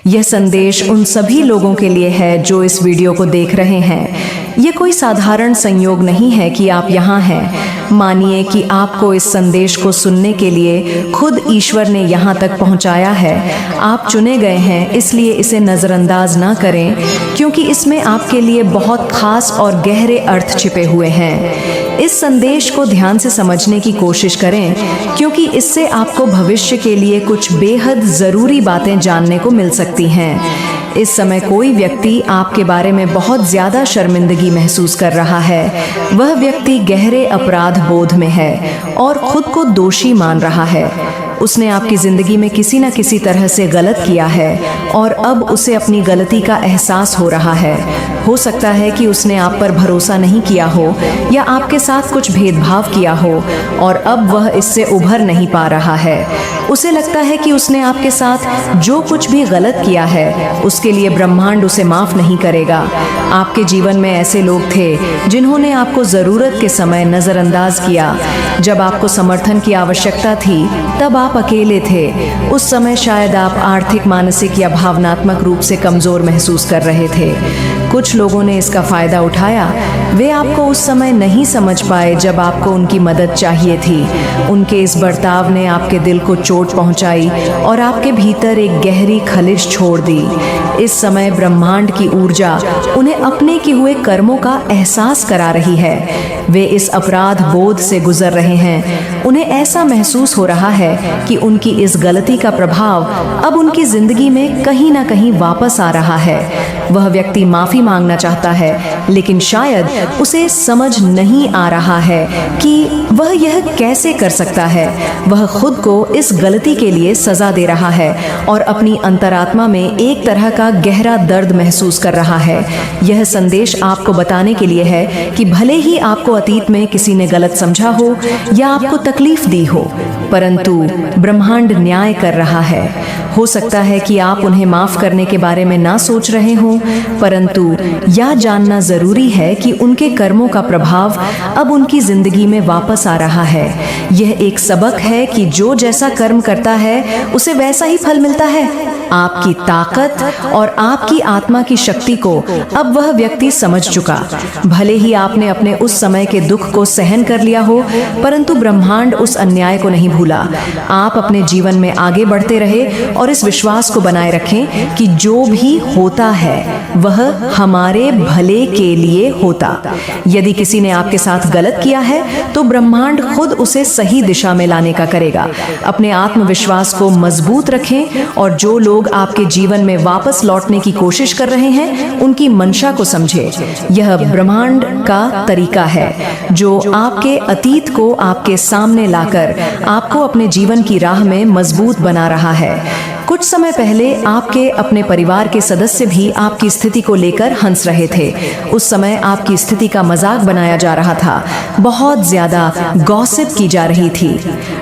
यह संदेश उन सभी लोगों के लिए है जो इस वीडियो को देख रहे हैं। ये कोई साधारण संयोग नहीं है कि आप यहाँ हैं। मानिए कि आपको इस संदेश को सुनने के लिए खुद ईश्वर ने यहाँ तक पहुँचाया है। आप चुने गए हैं, इसलिए इसे नज़रअंदाज ना करें, क्योंकि इसमें आपके लिए बहुत खास और गहरे अर्थ छिपे हुए हैं। इस संदेश को ध्यान से समझने की कोशिश करें, क्योंकि इससे आपको भविष्य के लिए कुछ बेहद ज़रूरी बातें जानने को मिल सकती हैं। इस समय कोई व्यक्ति आपके बारे में बहुत ज़्यादा शर्मिंदगी महसूस कर रहा है। वह व्यक्ति गहरे अपराध बोध में है और खुद को दोषी मान रहा है। उसने आपकी ज़िंदगी में किसी न किसी तरह से गलत किया है और अब उसे अपनी गलती का एहसास हो रहा है। हो सकता है कि उसने आप पर भरोसा नहीं किया हो या आपके साथ कुछ भेदभाव किया हो और अब वह इससे उभर नहीं पा रहा है। उसे लगता है कि उसने आपके साथ जो कुछ भी गलत किया है उसके लिए ब्रह्मांड उसे माफ़ नहीं करेगा। आपके जीवन में ऐसे लोग थे जिन्होंने आपको ज़रूरत के समय नज़रअंदाज किया। जब आपको समर्थन की आवश्यकता थी तब आप अकेले थे। उस समय शायद आप आर्थिक, मानसिक या भावनात्मक रूप से कमज़ोर महसूस कर रहे थे। कुछ लोगों ने इसका फ़ायदा उठाया। वे आपको उस समय नहीं समझ पाए जब आपको उनकी मदद चाहिए थी। उनके इस बर्ताव ने आपके दिल को चोट पहुंचाई और आपके भीतर एक गहरी खलिश छोड़ दी। इस समय ब्रह्मांड की ऊर्जा उन्हें अपने किए हुए कर्मों का एहसास करा रही है। वे इस अपराध बोध से गुजर रहे हैं। उन्हें ऐसा महसूस हो रहा है कि उनकी इस गलती का प्रभाव अब उनकी जिंदगी में कहीं ना कहीं वापस आ रहा है। वह व्यक्ति माफ़ी मांगना चाहता है, लेकिन शायद उसे समझ नहीं आ रहा है कि वह यह कैसे कर सकता है। वह खुद को इस गलती के लिए सज़ा दे रहा है और अपनी अंतरात्मा में एक तरह का गहरा दर्द महसूस कर रहा है। यह संदेश आपको बताने के लिए है कि भले ही आपको अतीत में किसी ने गलत समझा हो या आपको तकलीफ दी हो, परंतु ब्रह्मांड न्याय कर रहा है। हो सकता है कि आप उन्हें माफ़ करने के बारे में ना सोच रहे हों, परंतु यह जानना ज़रूरी है कि उनके कर्मों का प्रभाव अब उनकी ज़िंदगी में वापस आ रहा है। यह एक सबक है कि जो जैसा कर्म करता है उसे वैसा ही फल मिलता है। आपकी ताकत और आपकी आत्मा की शक्ति को अब वह व्यक्ति समझ चुका। भले ही आपने अपने उस समय के दुख को सहन कर लिया हो, परंतु ब्रह्मांड उस अन्याय को नहीं भूला। आप अपने जीवन में आगे बढ़ते रहे और इस विश्वास को बनाए रखें कि जो भी होता है वह हमारे भले के लिए होता। यदि किसी ने आपके साथ गलत किया है तो ब्रह्मांड खुद उसे सही दिशा में लाने का करेगा। अपने आत्मविश्वास को मजबूत रखें और जो लोग आपके जीवन में वापस लौटने की कोशिश कर रहे हैं उनकी मंशा को समझें। यह ब्रह्मांड का तरीका है जो आपके अतीत को आपके सामने लाकर आपको अपने जीवन की राह में मजबूत बना रहा है। कुछ समय पहले आपके अपने परिवार के सदस्य भी आपकी स्थिति को लेकर हंस रहे थे। उस समय आपकी स्थिति का मजाक बनाया जा रहा था। बहुत ज्यादा गॉसिप की जा रही थी।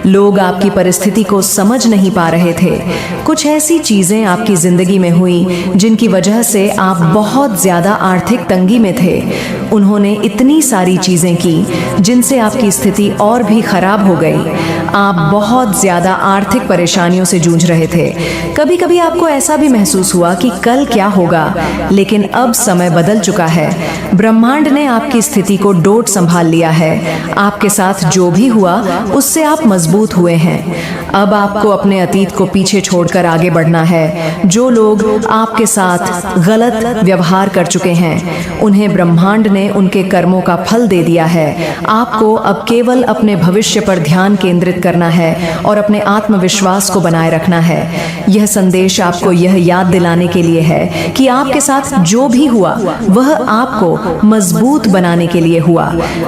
लोग आपकी परिस्थिति को समझ नहीं पा रहे थे। कुछ ऐसी चीजें आपकी जिंदगी में हुई जिनकी वजह से आप बहुत ज्यादा आर्थिक तंगी में थे। उन्होंने इतनी सारी चीजें की जिनसे आपकी स्थिति और भी खराब हो गई। आप बहुत ज्यादा आर्थिक परेशानियों से जूझ रहे थे। कभी कभी आपको ऐसा भी महसूस हुआ कि कल क्या होगा, लेकिन अब समय बदल चुका है। ब्रह्मांड ने आपकी स्थिति को डोट संभाल लिया है। आपके साथ जो भी हुआ उससे आप मजबूत हुए हैं। अब आपको अपने अतीत को पीछे छोड़कर आगे बढ़ना है। जो लोग आपके साथ गलत व्यवहार कर चुके हैं उन्हें ब्रह्मांड ने उनके कर्मों का फल दे दिया है। आपको अब केवल अपने भविष्य पर ध्यान केंद्रित करना है और अपने आत्मविश्वास को बनाए रखना है। यह संदेश आपको यह याद दिलाने के लिए है कि आपके साथ जो भी हुआ वह आपको मजबूत बनाने के लिए हुआ।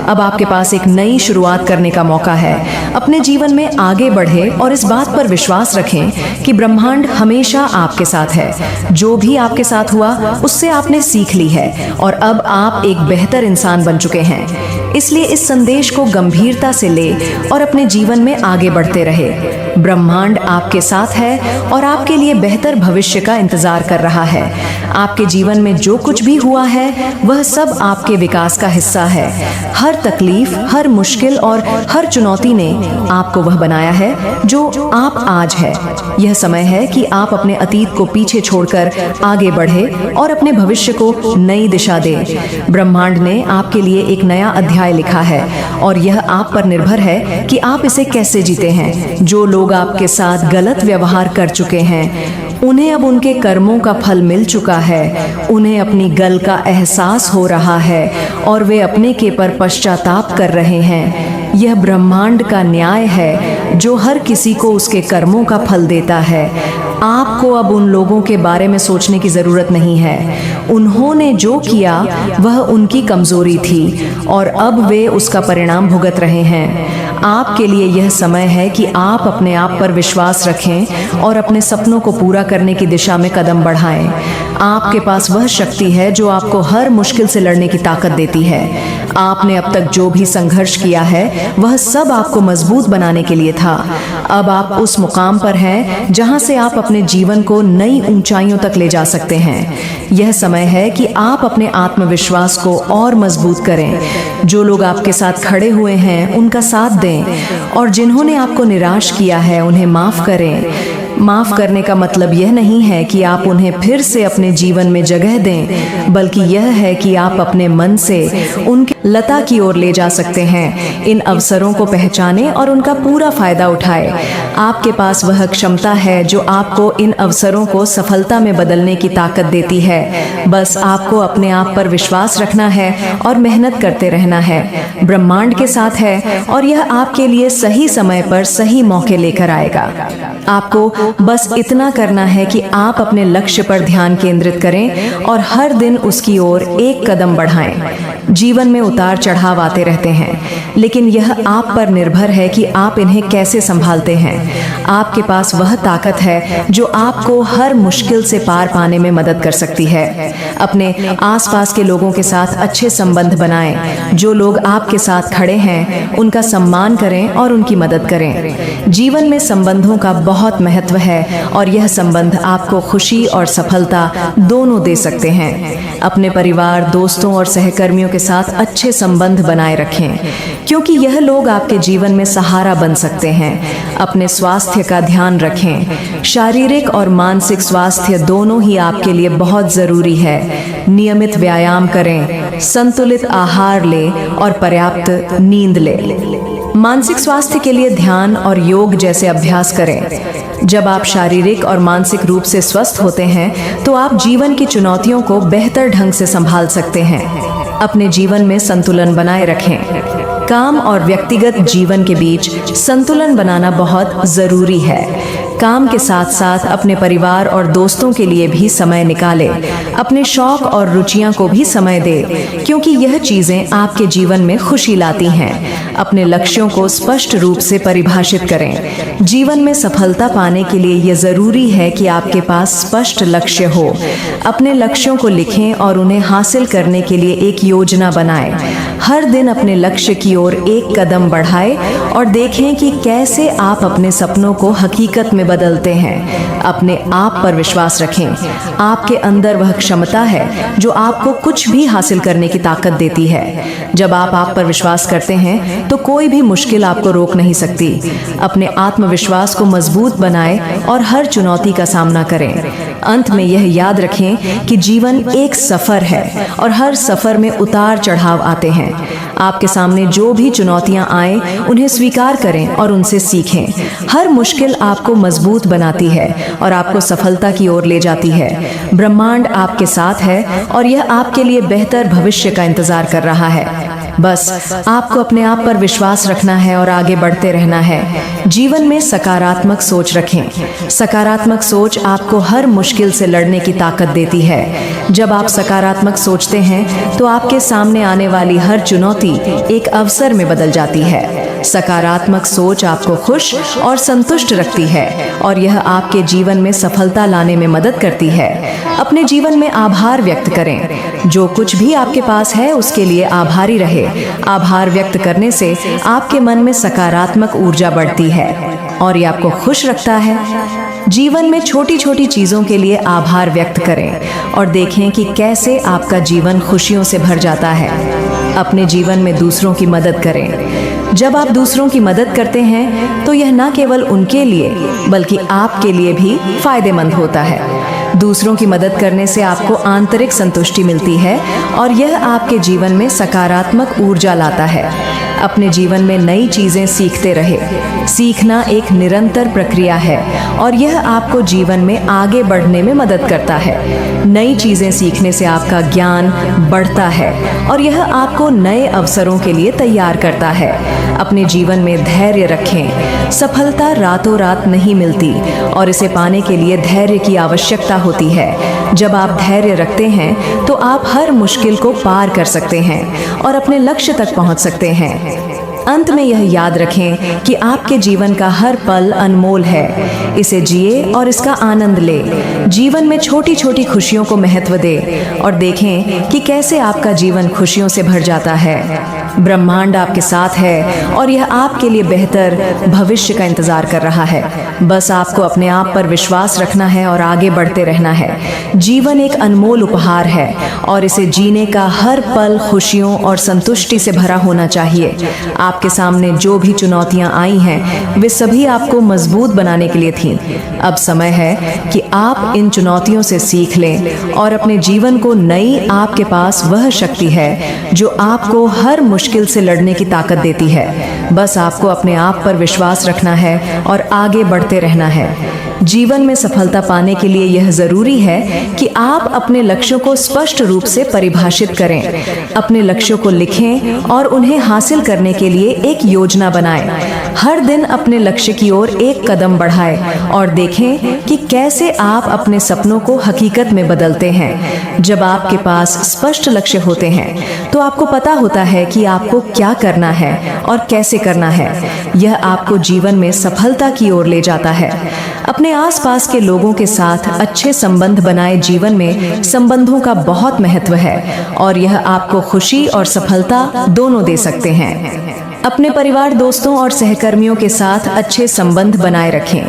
अब आपके पास एक नई शुरुआत करने का मौका है। अपने जीवन में आगे बढ़े और इस बात पर विश्वास रखें कि ब्रह्मांड हमेशा आपके साथ है। जो भी आपके साथ हुआ उससे आपने सीख ली है और अब आप एक बेहतर इंसान बन चुके हैं। इसलिए इस संदेश को गंभीरता से ले और अपने जीवन में आगे बढ़ते रहे। ब्रह्मांड आपके साथ है और आपके लिए बेहतर भविष्य का इंतजार कर रहा है। आपके जीवन में जो कुछ भी हुआ है वह सब आपके विकास का हिस्सा है। हर तकलीफ, हर मुश्किल और हर चुनौती ने आपको वह बनाया है जो आप आज है। यह समय है कि आप अपने अतीत को पीछे छोड़कर आगे बढ़े और अपने भविष्य को नई दिशा दें। ब्रह्मांड ने आपके लिए एक नया अध्याय लिखा है और यह आप पर निर्भर है कि आप इसे कैसे जीते हैं। जो लोग आपके साथ गलत व्यवहार कर चुके हैं उन्हें अब उनके कर्मों का फल मिल चुका है। उन्हें अपनी गल का एहसास हो रहा है और वे अपने के पर पश्चाताप कर रहे हैं। यह ब्रह्मांड का न्याय है जो हर किसी को उसके कर्मों का फल देता है। आपको अब उन लोगों के बारे में सोचने की जरूरत नहीं है। उन्होंने जो किया वह उनकी कमजोरी थी और अब वे उसका परिणाम भुगत रहे हैं। आपके लिए यह समय है कि आप अपने आप पर विश्वास रखें और अपने सपनों को पूरा करने की दिशा में कदम बढ़ाएं। आपके पास वह शक्ति है जो आपको हर मुश्किल से लड़ने की ताकत देती है। आपने अब तक जो भी संघर्ष किया है वह सब आपको मजबूत बनाने के लिए था। अब आप उस मुकाम पर हैं जहां से आप अपने जीवन को नई ऊंचाइयों तक ले जा सकते हैं। यह समय है कि आप अपने आत्मविश्वास को और मजबूत करें। जो लोग आपके साथ खड़े हुए हैं उनका साथ दें और जिन्होंने आपको निराश किया है उन्हें माफ करें। माफ करने का मतलब यह नहीं है कि आप उन्हें फिर से अपने जीवन में जगह दें, बल्कि यह है कि आप अपने मन से उनके लता की ओर ले जा सकते हैं। इन अवसरों को पहचानें और उनका पूरा फायदा उठाएं। आपके पास वह क्षमता है जो आपको इन अवसरों को सफलता में बदलने की ताकत देती है। बस आपको अपने आप पर विश्वास रखना है और मेहनत करते रहना है। ब्रह्मांड के साथ है और यह आपके लिए सही समय पर सही मौके लेकर आएगा। आपको बस इतना करना है कि आप अपने लक्ष्य पर ध्यान केंद्रित करें और हर दिन उसकी ओर एक कदम बढ़ाएं। जीवन में उतार चढ़ाव आते रहते हैं, लेकिन यह आप पर निर्भर है कि आप इन्हें कैसे संभालते हैं। आपके पास वह ताकत है जो आपको हर मुश्किल से पार पाने में मदद कर सकती है। अपने आसपास के लोगों के साथ अच्छे संबंध बनाएं। जो लोग आपके साथ खड़े हैं उनका सम्मान करें और उनकी मदद करें। जीवन में संबंधों का बहुत महत्व है और यह संबंध आपको खुशी और सफलता दोनों दे सकते हैं। अपने परिवार, दोस्तों और सहकर्मियों के साथ अच्छे संबंध बनाए रखें, क्योंकि यह लोग आपके जीवन में सहारा बन सकते हैं। अपने स्वास्थ्य का ध्यान रखें। शारीरिक और मानसिक स्वास्थ्य दोनों ही आपके लिए बहुत जरूरी है। नियमित व्यायाम करें, संतुलित आहार लें और पर्याप्त नींद लें। मानसिक स्वास्थ्य के लिए ध्यान और योग जैसे अभ्यास करें। जब आप शारीरिक और मानसिक रूप से स्वस्थ होते हैं तो आप जीवन की चुनौतियों को बेहतर ढंग से संभाल सकते हैं। अपने जीवन में संतुलन बनाए रखें। काम और व्यक्तिगत जीवन के बीच संतुलन बनाना बहुत जरूरी है। काम के साथ साथ अपने परिवार और दोस्तों के लिए भी समय निकालें। अपने शौक और रुचियां को भी समय दें, क्योंकि यह चीजें आपके जीवन में खुशी लाती हैं। अपने लक्ष्यों को स्पष्ट रूप से परिभाषित करें। जीवन में सफलता पाने के लिए यह जरूरी है कि आपके पास स्पष्ट लक्ष्य हो। अपने लक्ष्यों को लिखें और उन्हें हासिल करने के लिए एक योजना बनाएं। हर दिन अपने लक्ष्य की ओर एक कदम बढ़ाएं और देखें कि कैसे आप अपने सपनों को हकीकत में बदलते हैं। अपने आप पर विश्वास रखें। आपके अंदर वह क्षमता है जो आपको कुछ भी हासिल करने की ताकत देती है। जब आप पर विश्वास करते हैं तो कोई भी मुश्किल आपको रोक नहीं सकती। अपने आत्मविश्वास को मजबूत बनाएं और हर चुनौती का सामना करें। अंत में यह याद रखें कि जीवन एक सफर है और हर सफर में उतार चढ़ाव आते हैं। आपके सामने जो भी चुनौतियां आए उन्हें स्वीकार करें और उनसे सीखें। हर मुश्किल आपको मजबूत बनाती है और आपको सफलता की ओर ले जाती है। ब्रह्मांड आपके साथ है और यह आपके लिए बेहतर भविष्य का इंतजार कर रहा है। बस आपको अपने आप पर विश्वास रखना है और आगे बढ़ते रहना है। जीवन में सकारात्मक सोच रखें। सकारात्मक सोच आपको हर मुश्किल से लड़ने की ताकत देती है। जब आप सकारात्मक सोचते हैं तो आपके सामने आने वाली हर चुनौती एक अवसर में बदल जाती है। सकारात्मक सोच आपको खुश और संतुष्ट रखती है और यह आपके जीवन में सफलता लाने में मदद करती है। अपने जीवन में आभार व्यक्त करें। जो कुछ भी आपके पास है उसके लिए आभारी रहे। आभार व्यक्त करने से आपके मन में सकारात्मक ऊर्जा बढ़ती है और ये आपको खुश रखता है। जीवन में छोटी छोटी चीजों के लिए आभार व्यक्त करें और देखें कि कैसे आपका जीवन खुशियों से भर जाता है। अपने जीवन में दूसरों की मदद करें। जब आप दूसरों की मदद करते हैं तो यह न केवल उनके लिए बल्कि आपके लिए भी फायदेमंद होता है। दूसरों की मदद करने से आपको आंतरिक संतुष्टि मिलती है और यह आपके जीवन में सकारात्मक ऊर्जा लाता है। अपने जीवन में नई चीजें सीखते रहे। सीखना एक निरंतर प्रक्रिया है और यह आपको जीवन में आगे बढ़ने में मदद करता है। नई चीजें सीखने से आपका ज्ञान बढ़ता है और यह आपको नए अवसरों के लिए तैयार करता है। अपने जीवन में धैर्य रखें। सफलता रातों रात नहीं मिलती और इसे पाने के लिए धैर्य की आवश्यकता होती है। जब आप धैर्य रखते हैं तो आप हर मुश्किल को पार कर सकते हैं और अपने लक्ष्य तक पहुंच सकते हैं। अंत में यह याद रखें कि आपके जीवन का हर पल अनमोल है। इसे जिए और इसका आनंद ले। जीवन में छोटी छोटी खुशियों को महत्व दें और देखें कि कैसे आपका जीवन खुशियों से भर जाता है। ब्रह्मांड आपके साथ है और यह आपके लिए बेहतर भविष्य का इंतजार कर रहा है। बस आपको अपने आप पर विश्वास रखना है और आगे बढ़ते रहना है। जीवन एक अनमोल उपहार है और इसे जीने का हर पल खुशियों और संतुष्टि से भरा होना चाहिए। आपके सामने जो भी चुनौतियां आई हैं वे सभी आपको मजबूत बनाने के लिए थीं। अब समय है कि आप इन चुनौतियों से सीख लें और अपने जीवन को नई आपके पास वह शक्ति है जो आपको हर मुश्किल से लड़ने की ताकत देती है। बस आपको अपने आप पर विश्वास रखना है और आगे बढ़ते रहना है। जीवन में सफलता पाने के लिए यह जरूरी है कि आप अपने लक्ष्यों को स्पष्ट रूप से परिभाषित करें। अपने लक्ष्यों को लिखें और उन्हें हासिल करने के लिए एक योजना बनाएं। हर दिन अपने लक्ष्य की ओर एक कदम बढ़ाएं और देखें कि कैसे आप अपने सपनों को हकीकत में बदलते हैं। जब आपके पास स्पष्ट लक्ष्य होते हैं तो आपको पता होता है कि आपको क्या करना है और कैसे करना है। यह आपको जीवन में सफलता की ओर ले जाता है। अपने आसपास के लोगों के साथ अच्छे संबंध बनाए। जीवन में संबंधों का बहुत महत्व है और यह आपको खुशी और सफलता दोनों दे सकते हैं। अपने परिवार, दोस्तों और सहकर्मियों के साथ अच्छे संबंध बनाए रखें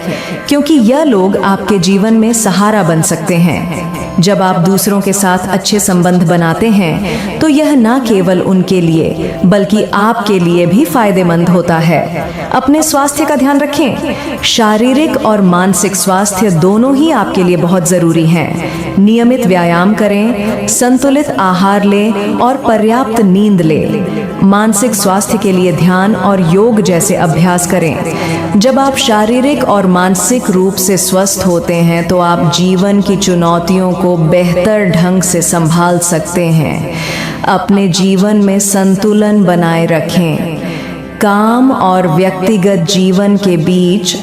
क्योंकि यह लोग आपके जीवन में सहारा बन सकते हैं। जब आप दूसरों के साथ अच्छे संबंध बनाते हैं तो यह न केवल उनके लिए बल्कि आपके लिए भी फायदेमंद होता है। अपने स्वास्थ्य का ध्यान रखें। शारीरिक और मानसिक स्वास्थ्य दोनों ही आपके लिए बहुत जरूरी हैं। नियमित व्यायाम करें, संतुलित आहार लें और पर्याप्त नींद लें। मानसिक स्वास्थ्य के लिए ध्यान और योग जैसे अभ्यास करें। जब आप शारीरिक और मानसिक रूप से स्वस्थ होते हैं तो आप जीवन की चुनौतियों को बेहतर ढंग से संभाल सकते हैं। अपने जीवन में संतुलन बनाए रखें। काम और व्यक्तिगत जीवन के बीच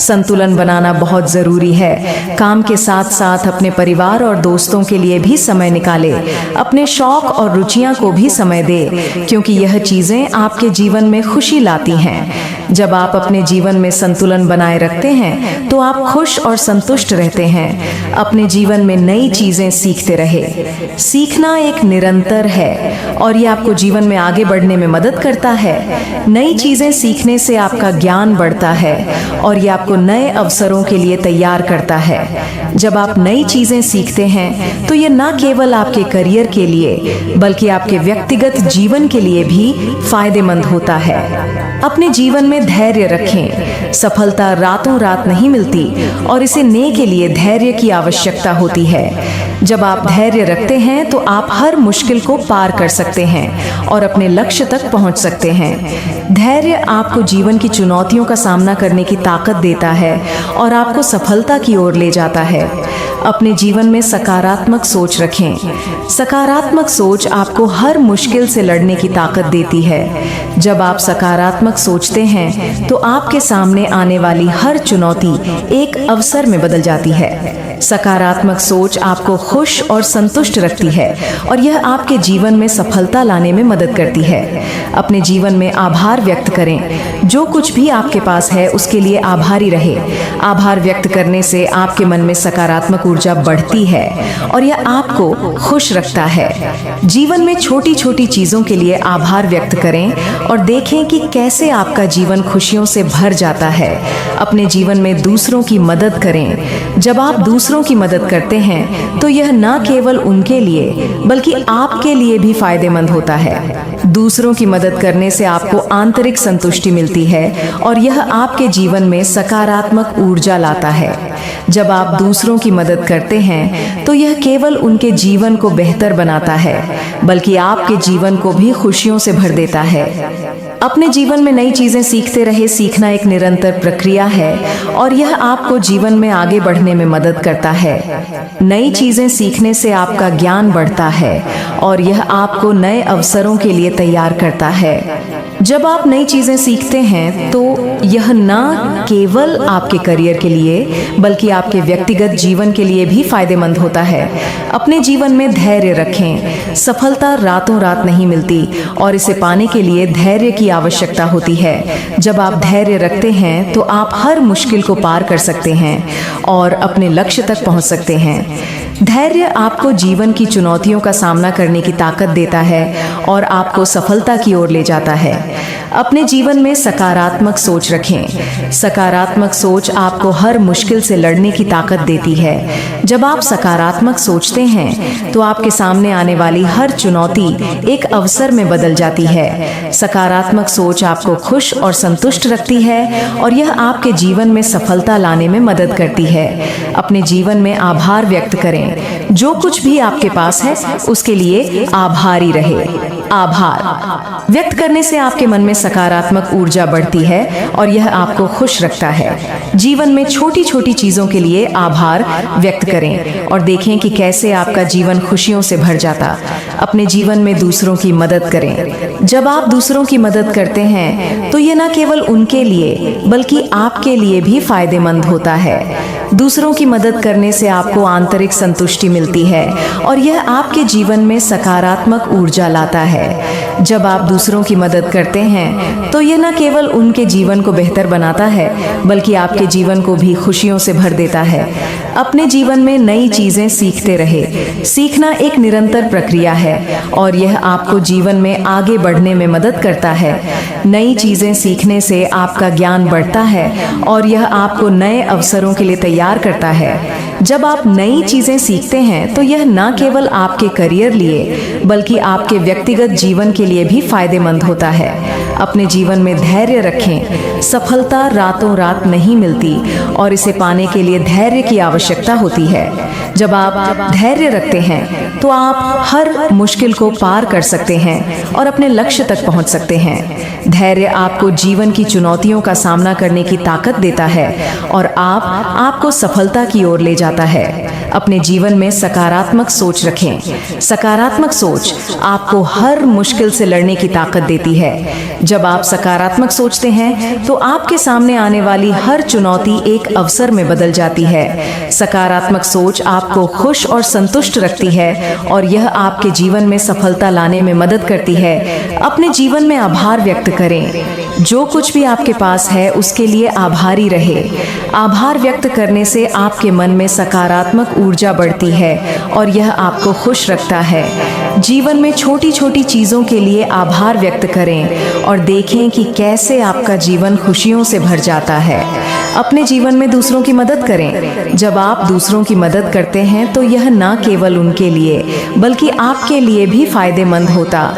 संतुलन बनाना बहुत जरूरी है। काम के साथ साथ अपने परिवार और दोस्तों के लिए भी समय निकालें। अपने शौक और रुचियां को भी समय दें क्योंकि यह चीजें आपके जीवन में खुशी लाती हैं। जब आप अपने जीवन में संतुलन बनाए रखते हैं तो आप खुश और संतुष्ट रहते हैं। अपने जीवन में नई चीजें सीखते रहे। सीखना एक निरंतर है और ये आपको जीवन में आगे बढ़ने में मदद करता है। नई चीजें सीखने से आपका ज्ञान बढ़ता है और ये आपको नए अवसरों के लिए तैयार करता है। जब आप नई चीजें सीखते हैं तो ये न केवल आपके करियर के लिए बल्कि आपके व्यक्तिगत जीवन के लिए भी फायदेमंद होता है। अपने जीवन में धैर्य रखें। सफलता रातों रात नहीं मिलती और इसे लेने के लिए धैर्य की आवश्यकता होती है। जब आप धैर्य रखते हैं तो आप हर मुश्किल को पार कर सकते हैं और अपने लक्ष्य तक पहुंच सकते हैं। धैर्य आपको जीवन की चुनौतियों का सामना करने की ताकत देता है और आपको सफलता की ओर ले जाता है। अपने जीवन में सकारात्मक सोच रखें। सकारात्मक सोच आपको हर मुश्किल से लड़ने की ताकत देती है। जब आप सकारात्मक सोचते हैं तो आपके सामने आने वाली हर चुनौती एक अवसर में बदल जाती है। सकारात्मक सोच आपको खुश और संतुष्ट रखती है और यह आपके जीवन में सफलता लाने में मदद करती है। अपने जीवन में आभार व्यक्त करें। जो कुछ भी आपके पास है उसके लिए आभारी रहे। आभार व्यक्त करने से आपके मन में सकारात्मक ऊर्जा बढ़ती है और यह आपको खुश रखता है। जीवन में छोटी छोटी चीजों के लिए आभार व्यक्त करें और देखें कि कैसे आपका जीवन खुशियों से भर जाता है। अपने जीवन में दूसरों की मदद करें। जब आप दूसरों की मदद करते हैं तो यह न केवल उनके लिए बल्कि आपके लिए भी फायदेमंद होता है। दूसरों की मदद करने से आपको आंतरिक संतुष्टि मिलती है और यह आपके जीवन में सकारात्मक ऊर्जा लाता है। जब आप दूसरों की मदद करते हैं तो यह केवल उनके जीवन को बेहतर बनाता है बल्कि आपके जीवन को भी खुशियों से भर देता है। अपने जीवन में नई चीजें सीखते रहे। सीखना एक निरंतर प्रक्रिया है और यह आपको जीवन में आगे बढ़ने में मदद करता है। नई चीजें सीखने से आपका ज्ञान बढ़ता है और यह आपको नए अवसरों के लिए तैयार करता है। जब आप नई चीजें सीखते हैं तो यह न केवल आपके करियर के लिए बल्कि आपके व्यक्तिगत जीवन के लिए भी फायदेमंद होता है। अपने जीवन में धैर्य रखें। सफलता रातों रात नहीं मिलती और इसे पाने के लिए धैर्य की आवश्यकता होती है। जब आप धैर्य रखते हैं तो आप हर मुश्किल को पार कर सकते हैं और अपने लक्ष्य तक पहुंच सकते हैं। धैर्य आपको जीवन की चुनौतियों का सामना करने की ताकत देता है और आपको सफलता की ओर ले जाता है। अपने जीवन में सकारात्मक सोच रखें। सकारात्मक सोच आपको हर मुश्किल से लड़ने की ताकत देती है। जब आप सकारात्मक सोचते हैं तो आपके सामने आने वाली हर चुनौती एक अवसर में बदल जाती है। सकारात्मक सोच आपको खुश और संतुष्ट रखती है और यह आपके जीवन में सफलता लाने में मदद करती है। अपने जीवन में आभार व्यक्त करें। जो कुछ भी आपके पास है उसके लिए आभारी रहे। आभार व्यक्त करने से आपके मन में सकारात्मक ऊर्जा बढ़ती है और यह आपको खुश रखता है। जीवन में छोटी छोटी चीजों के लिए आभार व्यक्त करें और देखें कि कैसे आपका जीवन खुशियों से भर जाता। अपने जीवन में दूसरों की मदद करें। जब आप दूसरों की मदद करते हैं तो यह न केवल उनके लिए बल्कि आपके लिए भी फायदेमंद होता है। दूसरों की मदद करने से आपको आंतरिक संतुष्टि मिलती है और यह आपके जीवन में सकारात्मक ऊर्जा लाता है। जब आप दूसरों की मदद करते हैं तो यह न केवल उनके जीवन को बेहतर बनाता है बल्कि आपके जीवन को भी खुशियों से भर देता है। अपने जीवन में नई चीजें सीखते रहे। सीखना एक निरंतर प्रक्रिया है और यह आपको जीवन में आगे बढ़ने में मदद करता है। नई चीजें सीखने से आपका ज्ञान बढ़ता है और यह आपको नए अवसरों के लिए तैयार करता है। जब आप नई चीजें सीखते हैं तो यह न केवल आपके करियर लिए बल्कि आपके व्यक्तिगत जीवन के लिए भी फायदेमंद होता है। अपने जीवन में धैर्य रखें। सफलता रातों रात नहीं मिलती और इसे पाने के लिए धैर्य की आवश्यकता होती है। जब आप धैर्य रखते हैं तो आप हर मुश्किल को पार कर सकते हैं और अपने लक्ष्य तक पहुंच सकते हैं। धैर्य आपको जीवन की चुनौतियों का सामना करने की ताकत देता है और आपको सफलता की ओर ले जाता है। अपने जीवन में सकारात्मक सोच रखें। सकारात्मक सोच आपको हर मुश्किल से लड़ने की ताकत देती है। जब आप सकारात्मक सोचते हैं तो आपके सामने आने वाली हर चुनौती एक अवसर में बदल जाती है। सकारात्मक सोच आपको खुश और संतुष्ट रखती है और यह आपके जीवन में सफलता लाने में मदद करती है। अपने जीवन में आभार व्यक्त करें। जो कुछ भी आपके पास है उसके लिए आभारी रहे। आभार व्यक्त करने से आपके मन में सकारात्मक ऊर्जा बढ़ती है और यह आपको खुश रखता है। जीवन में छोटी छोटी चीजों के लिए आभार व्यक्त करें और देखें कि कैसे आपका जीवन खुशियों से भर जाता है। अपने जीवन में दूसरों की मदद करें। जब आप दूसरों की मदद करते हैं तो यह न केवल उनके लिए बल्कि आपके लिए भी फायदेमंद होता।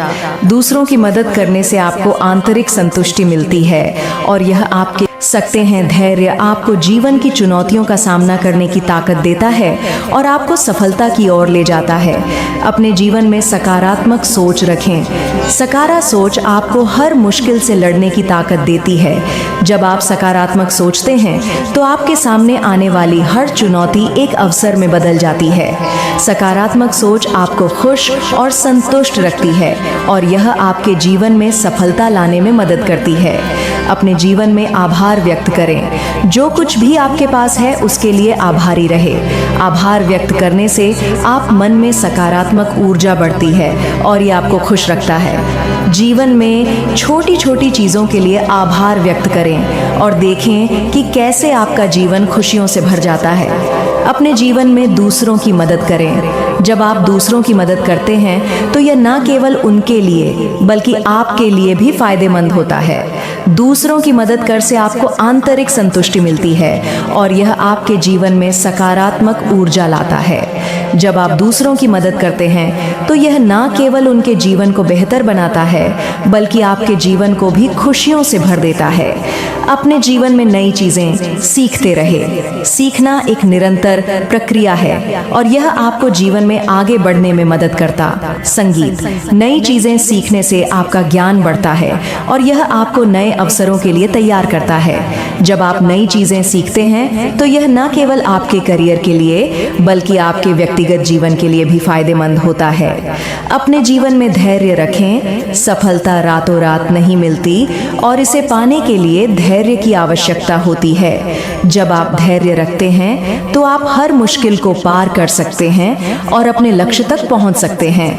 दूसरों की मदद करने से आपको आंतरिक संतुष्टि मिलती है और यह आपके सकते हैं। धैर्य आपको जीवन की चुनौतियों का सामना करने की ताकत देता है और आपको सफलता की ओर ले जाता है। अपने जीवन में सकारात्मक सोच रखें। सकारात्मक सोच आपको हर मुश्किल से लड़ने की ताकत देती है। जब आप सकारात्मक सोचते हैं तो आपके सामने आने वाली हर चुनौती एक अवसर में बदल जाती है। सकारात्मक सोच आपको खुश और संतुष्ट रखती है और यह आपके जीवन में सफलता लाने में मदद करती है। अपने जीवन में आभार व्यक्त करें। जो कुछ भी आपके पास है उसके लिए आभारी रहे। आभार व्यक्त करने से आप मन में सकारात्मक ऊर्जा बढ़ती है और ये आपको खुश रखता है। जीवन में छोटी छोटी चीज़ों के लिए आभार व्यक्त करें और देखें कि कैसे आपका जीवन खुशियों से भर जाता है। अपने जीवन में दूसरों की मदद करें। जब आप दूसरों की मदद करते हैं तो यह न केवल उनके लिए बल्कि आपके लिए भी फायदेमंद होता है। दूसरों की मदद कर से आपको आंतरिक संतुष्टि मिलती है और यह आपके जीवन में सकारात्मक ऊर्जा लाता है। जब आप दूसरों की मदद करते हैं तो यह न केवल उनके जीवन को बेहतर बनाता है बल्कि आपके जीवन को भी खुशियों से भर देता है। अपने जीवन में नई चीजें सीखते रहे। सीखना एक निरंतर प्रक्रिया है और यह आपको जीवन में आगे बढ़ने में मदद करता। संगीत, नई चीजें सीखने से आपका ज्ञान बढ़ता है और यह आपको नए अवसरों के लिए तैयार करता है। जब आप नई चीजें सीखते हैं तो यह न केवल आपके करियर के लिए बल्कि आपके व्यक्तिगत जीवन के लिए भी फायदेमंद होता है। अपने जीवन में धैर्य रखें। सफलता रातों रात नहीं मिलती और इसे पाने के लिए धैर्य की आवश्यकता होती है। जब आप धैर्य रखते हैं तो आप हर मुश्किल को पार कर सकते हैं और अपने लक्ष्य तक पहुंच सकते हैं।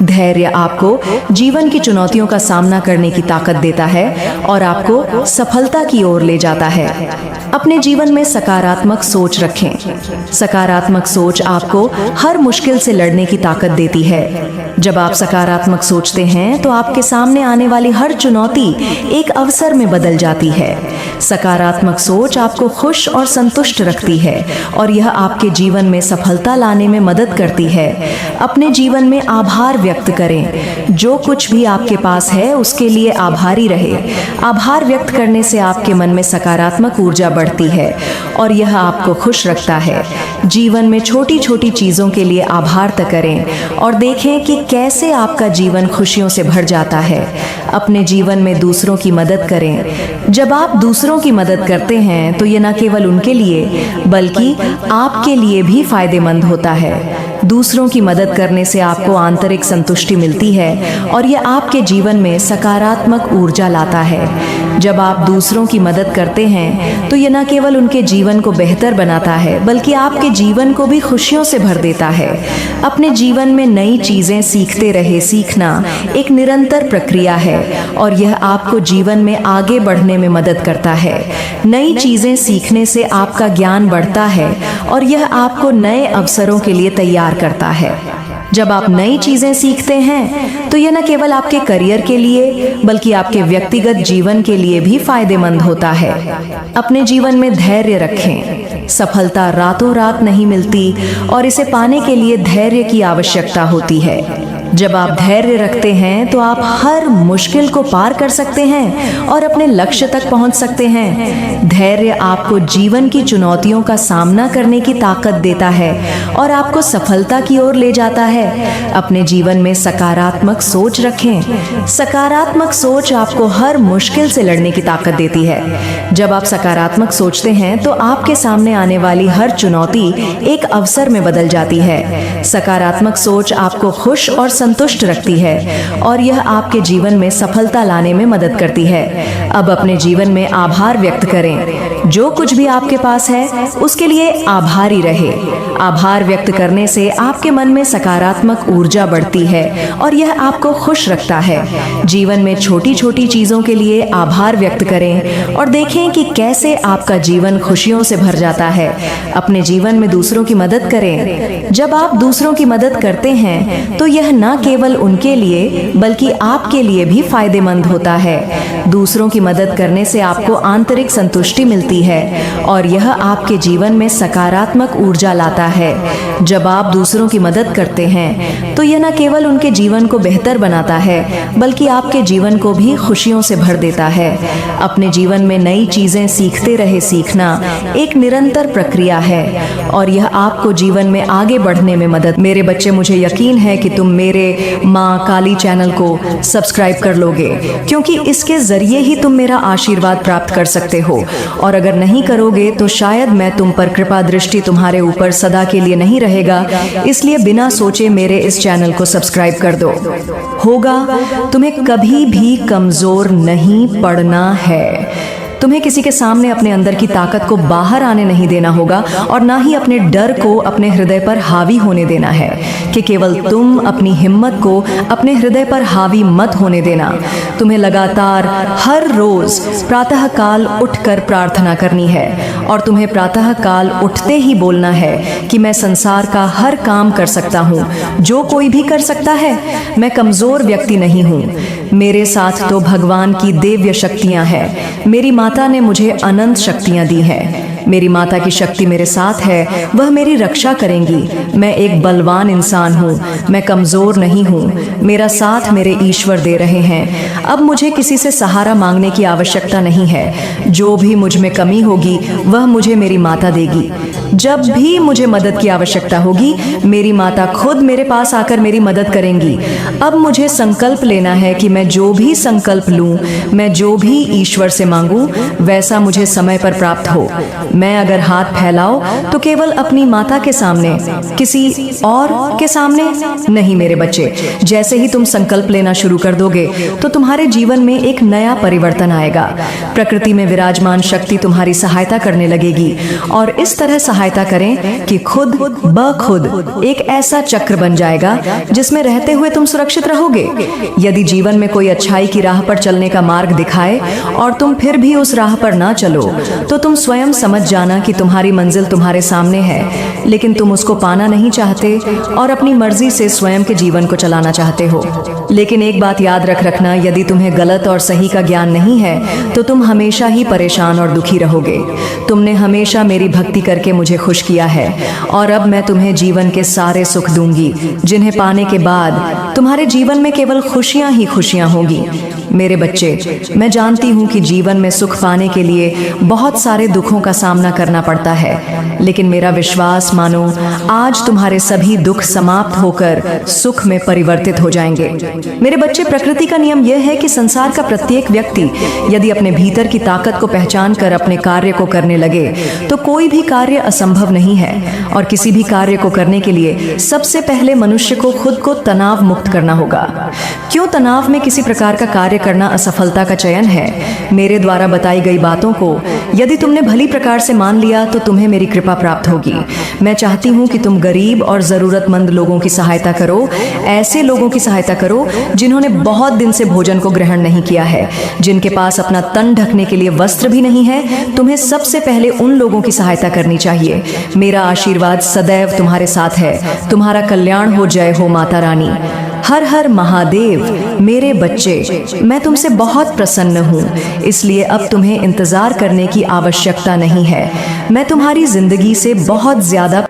धैर्य आपको जीवन की चुनौतियों का सामना करने की ताकत देता है और आपको सफलता की ओर ले जाता है। अपने जीवन में सकारात्मक सोच रखें। सकारात्मक सोच आपको हर मुश्किल से लड़ने की ताकत देती है। जब आप सकारात्मक सोचते हैं तो आपके सामने आने वाली हर चुनौती एक अवसर में बदल जाती है। सकारात्मक सोच आपको खुश और संतुष्ट रखती है और यह आपके जीवन में सफलता लाने में मदद करती है। अपने जीवन में आभार व्यक्त करें। जो कुछ भी आपके पास है उसके लिए आभारी रहे। आभार व्यक्त करने से आपके मन में सकारात्मक ऊर्जा बढ़ती है और यह आपको खुश रखता है। जीवन में छोटी छोटी चीजों के लिए आभार करें और देखें कि कैसे आपका जीवन खुशियों से भर जाता है। अपने जीवन में दूसरों की मदद करें। जब आप दूसरों की मदद करते हैं तो यह न केवल उनके लिए बल्कि आपके लिए भी फायदेमंद होता है। दूसरों की मदद करने से आपको आंतरिक संतुष्टि मिलती है और यह आपके जीवन में सकारात्मक ऊर्जा लाता है। जब आप दूसरों की मदद करते हैं तो यह न केवल उनके जीवन को बेहतर बनाता है बल्कि आपके जीवन को भी खुशियों से भर देता है। अपने जीवन में नई चीजें सीखते रहे। सीखना एक निरंतर प्रक्रिया है और यह आपको जीवन में आगे बढ़ने में मदद करता है। नई चीजें सीखने से आपका ज्ञान बढ़ता है और यह आपको नए अवसरों के लिए तैयार करता है। जब आप नई चीजें सीखते हैं तो यह न केवल आपके करियर के लिए बल्कि आपके व्यक्तिगत जीवन के लिए भी फायदेमंद होता है। अपने जीवन में धैर्य रखें। सफलता रातों रात नहीं मिलती और इसे पाने के लिए धैर्य की आवश्यकता होती है। जब आप धैर्य रखते हैं तो आप हर मुश्किल को पार कर सकते हैं और अपने लक्ष्य तक पहुंच सकते हैं। धैर्य आपको जीवन की चुनौतियों का सामना करने की ताकत देता है और आपको सफलता की ओर ले जाता है। अपने जीवन में सकारात्मक सोच रखें। सकारात्मक सोच आपको हर मुश्किल से लड़ने की ताकत देती है। जब आप सकारात्मक सोचते हैं तो आपके सामने आने वाली हर चुनौती एक अवसर में बदल जाती है। सकारात्मक सोच आपको खुश और संतुष्ट रखती है और यह आपके जीवन में सफलता लाने में मदद करती है। अब अपने जीवन में आभार व्यक्त करें। जो कुछ भी आपके पास है उसके लिए आभारी रहे। आभार व्यक्त करने से आपके मन में सकारात्मक ऊर्जा बढ़ती है और यह आपको खुश रखता है। जीवन में छोटी छोटी चीजों के लिए आभार व्यक्त करें और देखें कि कैसे आपका जीवन खुशियों से भर जाता है। अपने जीवन में दूसरों की मदद करें। जब आप दूसरों की मदद करते हैं तो यह न केवल उनके लिए बल्कि आपके लिए भी फायदेमंद होता है। दूसरों की मदद करने से आपको आंतरिक संतुष्टि मिलती मिलती है और यह आपके जीवन में सकारात्मक ऊर्जा लाता है। जब आप दूसरों की मदद करते हैं तो यह न केवल उनके जीवन को बेहतर बनाता है बल्कि आपके जीवन को भी खुशियों से भर देता है। अपने जीवन में नई चीजें सीखते रहे सीखना एक निरंतर प्रक्रिया है और यह आपको जीवन में आगे बढ़ने में मदद। मेरे बच्चे, मुझे यकीन है कि तुम मेरे माँ काली चैनल को सब्सक्राइब कर लोगे, क्योंकि इसके जरिए ही तुम मेरा आशीर्वाद प्राप्त कर सकते हो। और अगर नहीं करोगे तो शायद मैं तुम पर कृपा दृष्टि तुम्हारे ऊपर सदा के लिए नहीं रहेगा। इसलिए बिना सोचे मेरे इस चैनल को सब्सक्राइब कर दो। होगा, तुम्हें कभी भी कमजोर नहीं पड़ना है। तुम्हें किसी के सामने अपने अंदर की ताकत को बाहर आने नहीं देना होगा और ना ही अपने डर को अपने हृदय पर हावी होने देना है कि केवल तुम अपनी हिम्मत को अपने हृदय पर हावी मत होने देना। तुम्हें लगातार हर रोज प्रातः काल उठकर प्रार्थना करनी है और तुम्हें प्रातः काल उठते ही बोलना है कि मैं संसार का हर काम कर सकता हूँ जो कोई भी कर सकता है। मैं कमजोर व्यक्ति नहीं हूँ, मेरे साथ तो भगवान की दिव्य शक्तियाँ हैं। मेरी माता ने मुझे अनंत शक्तियाँ दी हैं। मेरी माता की शक्ति मेरे साथ है, वह मेरी रक्षा करेंगी। मैं एक बलवान इंसान हूँ, मैं कमजोर नहीं हूँ। मेरा साथ मेरे ईश्वर दे रहे हैं। अब मुझे किसी से सहारा मांगने की आवश्यकता नहीं है। जो भी मुझ में कमी होगी वह मुझे मेरी माता देगी। जब भी मुझे मदद की आवश्यकता होगी मेरी माता खुद मेरे पास आकर मेरी मदद करेंगी। अब मुझे संकल्प लेना है कि मैं जो भी संकल्प लूं, मैं जो भी ईश्वर से मांगूं, वैसा मुझे समय पर प्राप्त हो। मैं अगर हाथ फैलाओ तो केवल अपनी माता के सामने, किसी और के सामने नहीं। मेरे बच्चे, जैसे ही तुम संकल्प लेना शुरू कर दोगे तो तुम्हारे जीवन में एक नया परिवर्तन आएगा। प्रकृति में विराजमान शक्ति तुम्हारी सहायता करने लगेगी और इस तरह सहायता करें कि खुद ब खुद एक ऐसा चक्र बन जाएगा जिसमें रहते हुए तुम सुरक्षित रहोगे। यदि जीवन में कोई अच्छाई की राह पर चलने का मार्ग दिखाए और तुम फिर भी उस राह पर ना चलो तो तुम स्वयं समझ जाना कि तुम्हारी मंजिल तुम्हारे सामने है, लेकिन तुम उसको पाना नहीं चाहते और अपनी मर्जी से स्वयं के जीवन को चलाना चाहते हो। लेकिन एक बात याद रखना, यदि तुम्हें गलत और सही का ज्ञान नहीं है तो तुम हमेशा ही परेशान और दुखी रहोगे। तुमने हमेशा मेरी भक्ति करके मुझे खुश किया है और अब मैं तुम्हें जीवन के सारे सुख दूंगी, जिन्हें पाने के बाद तुम्हारे जीवन में केवल खुशियां ही खुशियां होंगी। मेरे बच्चे, मैं जानती हूँ कि जीवन में सुख पाने के लिए बहुत सारे दुखों का सामना करना पड़ता है, लेकिन मेरा विश्वास मानो, आज तुम्हारे सभी दुख समाप्त होकर सुख में परिवर्तित हो जाएंगे। मेरे बच्चे, प्रकृति का नियम यह है कि संसार का प्रत्येक व्यक्ति यदि अपने भीतर की ताकत को पहचान कर अपने कार्य को करने लगे तो कोई भी कार्य असंभव नहीं है। और किसी भी कार्य को करने के लिए सबसे पहले मनुष्य को खुद को तनाव मुक्त करना होगा। क्यों तनाव में किसी प्रकार का कार्य करना असफलता का चयन है? मेरे द्वारा बताई गई बातों को यदि तुमने भली प्रकार से मान लिया तो तुम्हें मेरी कृपा प्राप्त होगी। मैं चाहती हूँ कि तुम गरीब और जरूरतमंद लोगों की सहायता करो, ऐसे लोगों की सहायता करो जिन्होंने बहुत दिन से भोजन को ग्रहण नहीं किया है, जिनके पास अपना तन ढकने के लिए वस्त्र भी नहीं है। तुम्हें सबसे पहले उन लोगों की सहायता करनी चाहिए। मेरा आशीर्वाद सदैव तुम्हारे साथ है। तुम्हारा कल्याण हो, जय हो माता रानी। हर हर महादेव। मेरे बच्चे, मैं तुमसे बहुत प्रसन्न हूँ, इसलिए अब तुम्हें इंतजार करने की आवश्यकता नहीं है। मैं तुम्हारी जिंदगी से बहुत ज्यादा